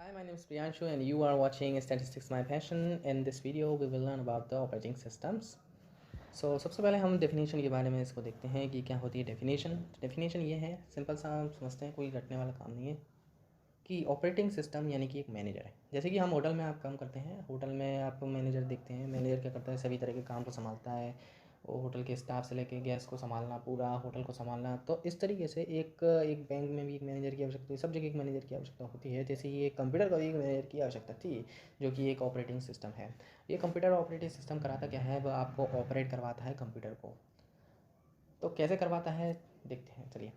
Hi, my name is Priyanshu and you are watching Statistics My Passion. In this video we will learn about the operating systems. सबसे पहले हम definition के बारे में इसको देखते हैं कि क्या होती है डेफिनेशन। डेफिनेशन ये है, सिंपल सा हम समझते हैं, कोई रटने वाला काम नहीं है, कि ऑपरेटिंग सिस्टम यानी कि एक मैनेजर है। जैसे कि हम होटल में आप काम करते हैं, होटल में आप मैनेजर देखते हैं। मैनेजर क्या करता है, सभी तरह के काम को संभालता है। वो होटल के स्टाफ से लेके गेस्ट को संभालना, पूरा होटल को संभालना। तो इस तरीके से एक एक बैंक में भी एक मैनेजर की आवश्यकता है, सब जगह एक मैनेजर की आवश्यकता होती है। जैसे ये कंप्यूटर का भी एक मैनेजर की आवश्यकता थी, जो कि एक ऑपरेटिंग सिस्टम है। ये कंप्यूटर ऑपरेटिंग सिस्टम कराता क्या है, वह आपको ऑपरेट करवाता है कंप्यूटर को। तो कैसे करवाता है देखते हैं, चलिए।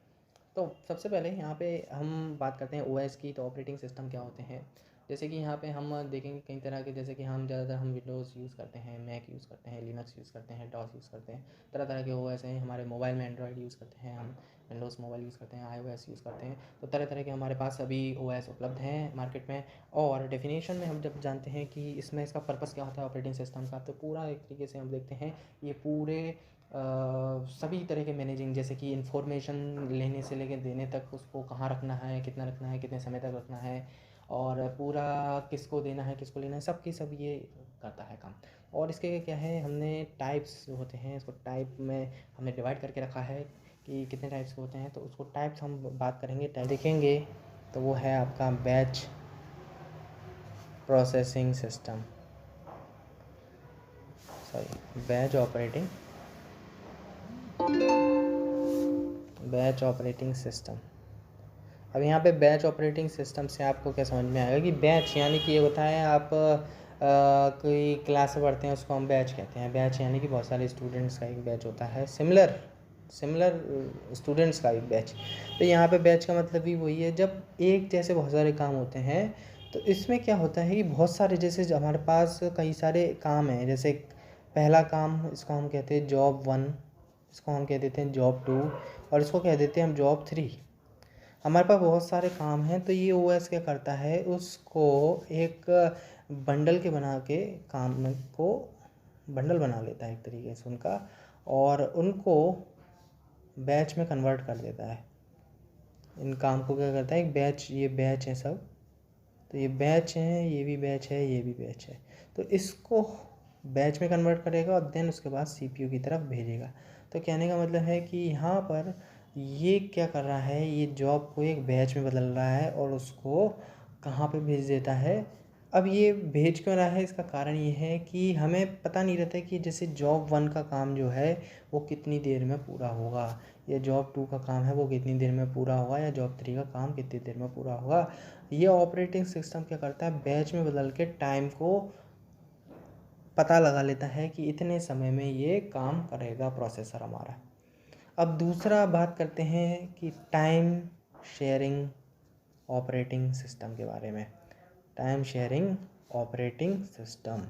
तो सबसे पहले यहाँ पे हम बात करते हैं ओएस की। तो ऑपरेटिंग सिस्टम क्या होते हैं, जैसे कि यहाँ पे हम देखेंगे कई तरह के। जैसे कि हम ज़्यादातर हम विंडोज़ यूज़ करते हैं, मैक यूज़ करते हैं, लिनक्स यूज़ करते हैं, डॉस यूज़ करते हैं। तरह तरह के ओएस हैं। हमारे मोबाइल में एंड्रॉयड यूज़ करते हैं, हम विंडोज़ मोबाइल यूज़ करते हैं, आईओएस यूज़ करते हैं। तो तरह तरह के हमारे पास अभी ओएस उपलब्ध हैं मार्केट में। और डेफिनेशन में हम जब जानते हैं कि इसमें इसका पर्पस क्या होता है ऑपरेटिंग सिस्टम का, तो पूरा एक तरीके से हम देखते हैं ये पूरे सभी तरह के मैनेजिंग, जैसे कि इंफॉर्मेशन लेने से लेकर देने तक, उसको कहाँ रखना है, कितना रखना है, कितने समय तक रखना है, और पूरा किसको देना है, किसको लेना है, सब की सब ये करता है काम। और इसके क्या है, हमने टाइप्स जो होते हैं, इसको टाइप में हमने डिवाइड करके रखा है कि कितने टाइप्स के होते हैं। तो उसको टाइप्स हम बात करेंगे, टाइप देखेंगे। तो वो है आपका batch processing system, sorry batch operating system. अब यहाँ पे बैच ऑपरेटिंग सिस्टम से आपको क्या समझ में आएगा कि बैच यानी कि ये होता है, आप कोई क्लास में पढ़ते हैं, उसको हम बैच कहते हैं। बैच यानी कि बहुत सारे स्टूडेंट्स का एक बैच होता है, सिमिलर स्टूडेंट्स का एक बैच। तो यहाँ पे बैच का मतलब भी वही है, जब एक जैसे बहुत सारे काम होते हैं। तो इसमें क्या होता है कि बहुत सारे, जैसे हमारे पास कई सारे काम हैं। जैसे पहला काम, इसको हम कहते हैं जॉब 1, इसको हम कह देते हैं जॉब 2, और इसको कह देते हैं हम जॉब 3। हमारे पास बहुत सारे काम हैं। तो ये ओएस क्या करता है, उसको एक बंडल के बना के काम को बंडल बना लेता है एक तरीके से उनका, और उनको बैच में कन्वर्ट कर देता है। इन काम को क्या करता है, एक बैच, ये बैच है सब, तो ये बैच है, ये भी बैच है, ये भी बैच है। तो इसको बैच में कन्वर्ट करेगा और देन उसके बाद सीपीयू की तरफ भेजेगा। तो कहने का मतलब है कि यहाँ पर ये क्या कर रहा है, ये जॉब को एक बैच में बदल रहा है और उसको कहाँ पे भेज देता है। अब ये भेज क्यों रहा है, इसका कारण ये है कि हमें पता नहीं रहता कि जैसे जॉब 1 का काम जो है वो कितनी देर में पूरा होगा, या जॉब 2 का काम है वो कितनी देर में पूरा होगा, या जॉब 3 का काम कितनी देर में पूरा होगा। ये ऑपरेटिंग सिस्टम क्या करता है, बैच में बदल के टाइम को पता लगा लेता है कि इतने समय में ये काम करेगा प्रोसेसर हमारा। अब दूसरा बात करते हैं कि टाइम शेयरिंग ऑपरेटिंग सिस्टम के बारे में। टाइम शेयरिंग ऑपरेटिंग सिस्टम,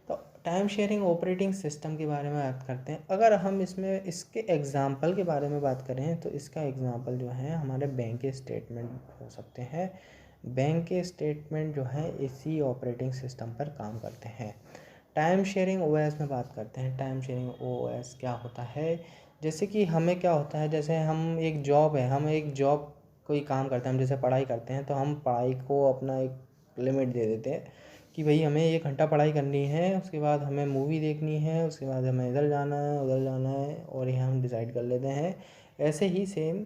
तो टाइम शेयरिंग ऑपरेटिंग सिस्टम के बारे में बात करते हैं। अगर हम इसमें इसके एग्ज़ाम्पल के बारे में बात करें, तो इसका एग्ज़ाम्पल जो है हमारे बैंक के स्टेटमेंट हो सकते हैं। बैंक के स्टेटमेंट जो है इसी ऑपरेटिंग सिस्टम पर काम करते हैं। टाइम शेयरिंग ओएस में बात करते हैं। टाइम शेयरिंग ओएस क्या होता है, जैसे कि हमें क्या होता है, जैसे हम एक जॉब है, हम एक जॉब कोई काम करते हैं, हम जैसे पढ़ाई करते हैं, तो हम पढ़ाई को अपना एक लिमिट दे देते हैं कि भाई हमें 1 घंटा पढ़ाई करनी है, उसके बाद हमें मूवी देखनी है, उसके बाद हमें इधर जाना है, उधर जाना है, और ये हम डिसाइड कर लेते हैं। ऐसे ही सेम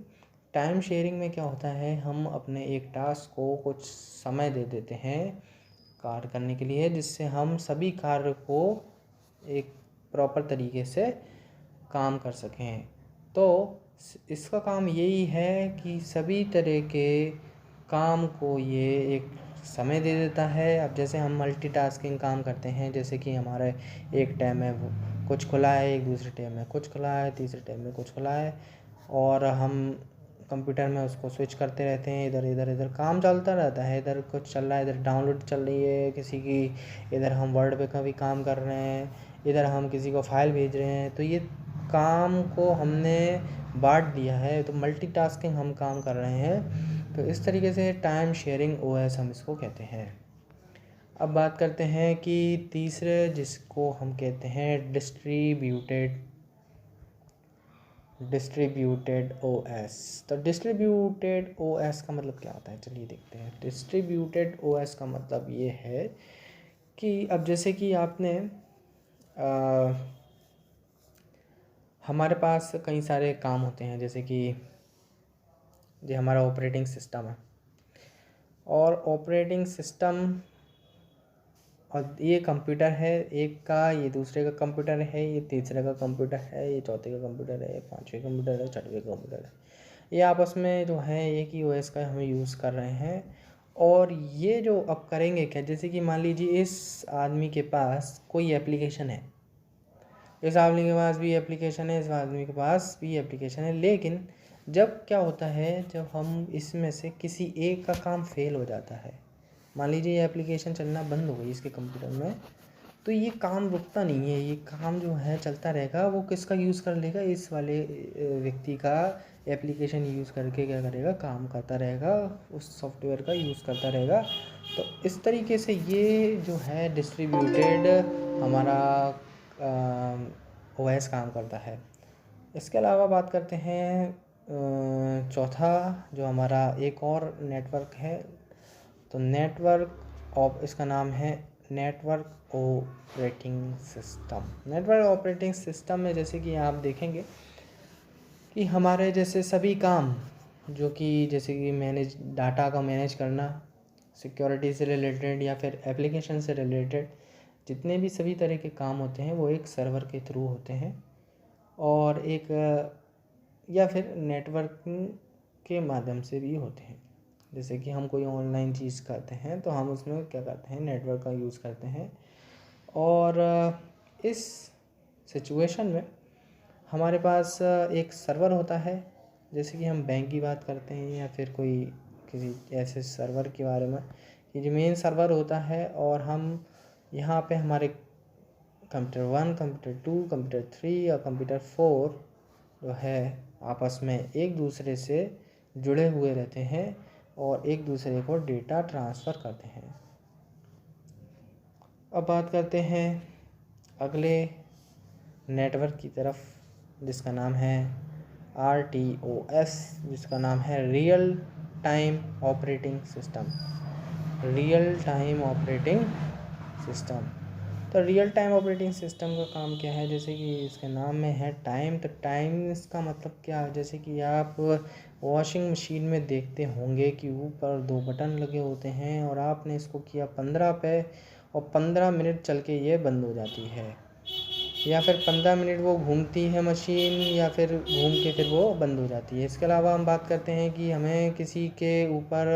टाइम शेयरिंग में क्या होता है, हम अपने एक टास्क को कुछ समय दे देते हैं कार्य करने के लिए, जिससे हम सभी कार्य को एक प्रॉपर तरीके से काम कर सकें। तो इसका काम यही है कि सभी तरह के काम को ये एक समय दे देता है। अब जैसे हम मल्टीटास्किंग काम करते हैं, जैसे कि हमारे एक टैब में वो कुछ खुला है, एक दूसरे टैब में कुछ खुला है, तीसरे टैब में कुछ खुला है, और हम कंप्यूटर में उसको स्विच करते रहते हैं। इधर इधर इधर काम चलता रहता है, इधर कुछ चल रहा है, इधर डाउनलोड चल रही है किसी की, इधर हम वर्ड पे का भी काम कर रहे हैं, इधर हम किसी को फाइल भेज रहे हैं। तो ये काम को हमने बांट दिया है, तो मल्टीटास्किंग हम काम कर रहे हैं। तो इस तरीके से टाइम शेयरिंग ओएस हम इसको कहते हैं। अब बात करते हैं कि तीसरे, जिसको हम कहते हैं डिस्ट्रीब्यूटेड डिस्ट्रीब्यूटेड ओएस। तो डिस्ट्रीब्यूटेड ओएस का मतलब क्या होता है, चलिए देखते हैं। डिस्ट्रीब्यूटेड ओएस का मतलब ये है कि अब जैसे कि आपने हमारे पास कई सारे काम होते हैं, जैसे कि ये हमारा ऑपरेटिंग सिस्टम है, और ऑपरेटिंग सिस्टम और ये कंप्यूटर है एक का, ये दूसरे का कंप्यूटर है, ये तीसरे का कंप्यूटर है, ये चौथे का कंप्यूटर है, ये पांचवें कंप्यूटर है, छठवें कंप्यूटर है। ये आपस में जो है एक ही ओएस का हम यूज़ कर रहे हैं। और ये जो अब करेंगे क्या, जैसे कि मान लीजिए इस आदमी के पास कोई एप्लीकेशन है, इस आदमी के पास भी एप्लीकेशन है, इस आदमी के पास भी एप्लीकेशन है, लेकिन जब क्या होता है, जब हम इसमें से किसी एक का काम फेल हो जाता है, मान लीजिए ये एप्लीकेशन चलना बंद हो गई इसके कंप्यूटर में, तो ये काम रुकता नहीं है, ये काम जो है चलता रहेगा। वो किसका यूज़ कर लेगा, इस वाले व्यक्ति का एप्लीकेशन यूज़ करके क्या करेगा, काम करता रहेगा, उस सॉफ्टवेयर का यूज़ करता रहेगा। तो इस तरीके से ये जो है डिस्ट्रीब्यूटेड हमारा ओएस काम करता है। इसके अलावा बात करते हैं चौथा जो हमारा एक और नेटवर्क है। तो नेटवर्क ऑफ, इसका नाम है network operating system. Network operating system में जैसे कि आप देखेंगे कि हमारे जैसे सभी काम जो कि जैसे कि मैनेज, डाटा का मैनेज करना, सिक्योरिटी से रिलेटेड या फिर एप्लीकेशन से रिलेटेड जितने भी सभी तरह के काम होते हैं वो एक सर्वर के थ्रू होते हैं, और एक या फिर नेटवर्किंग के माध्यम से भी होते हैं। जैसे कि हम कोई ऑनलाइन चीज़ करते हैं तो हम उसमें क्या करते हैं, नेटवर्क का यूज़ करते हैं। और इस सिचुएशन में हमारे पास एक सर्वर होता है, जैसे कि हम बैंक की बात करते हैं या फिर कोई किसी ऐसे सर्वर के बारे में, कि जो मेन सर्वर होता है, और हम यहाँ पे हमारे कंप्यूटर 1, कंप्यूटर 2, कंप्यूटर 3 और कंप्यूटर 4 जो है आपस में एक दूसरे से जुड़े हुए रहते हैं और एक दूसरे को डेटा ट्रांसफ़र करते हैं। अब बात करते हैं अगले नेटवर्क की तरफ, जिसका नाम है RTOS, जिसका नाम है real time operating system. Real time operating system. तो रियल टाइम ऑपरेटिंग सिस्टम का काम क्या है, जैसे कि इसके नाम में है टाइम। तो टाइम इसका मतलब क्या है, जैसे कि आप वॉशिंग मशीन में देखते होंगे कि ऊपर 2 बटन लगे होते हैं और आपने इसको किया 15 पे, और 15 मिनट चल के ये बंद हो जाती है, या फिर 15 मिनट वो घूमती है मशीन, या फिर घूम के फिर वो बंद हो जाती है। इसके अलावा हम बात करते हैं कि हमें किसी के ऊपर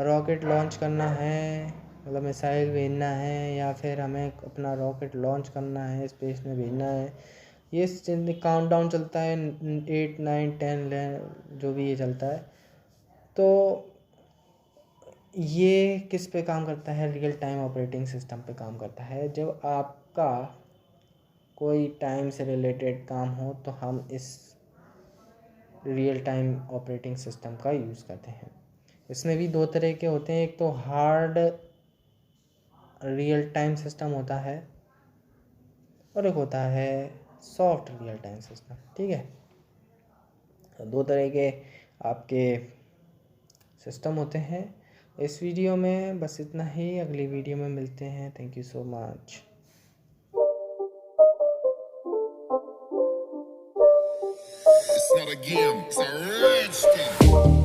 रॉकेट लॉन्च करना है, मतलब मिसाइल भेजना है, या फिर हमें अपना रॉकेट लॉन्च करना है, स्पेस में भेजना है। ये काउंटडाउन चलता है 8, 9, 10 जो भी ये चलता है। तो ये किस पे काम करता है, रियल टाइम ऑपरेटिंग सिस्टम पे काम करता है। जब आपका कोई टाइम से रिलेटेड काम हो तो हम इस रियल टाइम ऑपरेटिंग सिस्टम का यूज़ करते हैं। इसमें भी 2 तरह के होते हैं, एक तो हार्ड रियल टाइम सिस्टम होता है और एक होता है सॉफ्ट रियल टाइम सिस्टम। ठीक है, तो 2 तरह के आपके सिस्टम होते हैं। इस वीडियो में बस इतना ही, अगली वीडियो में मिलते हैं। Thank you so much. It's not a game, it's a rich thing.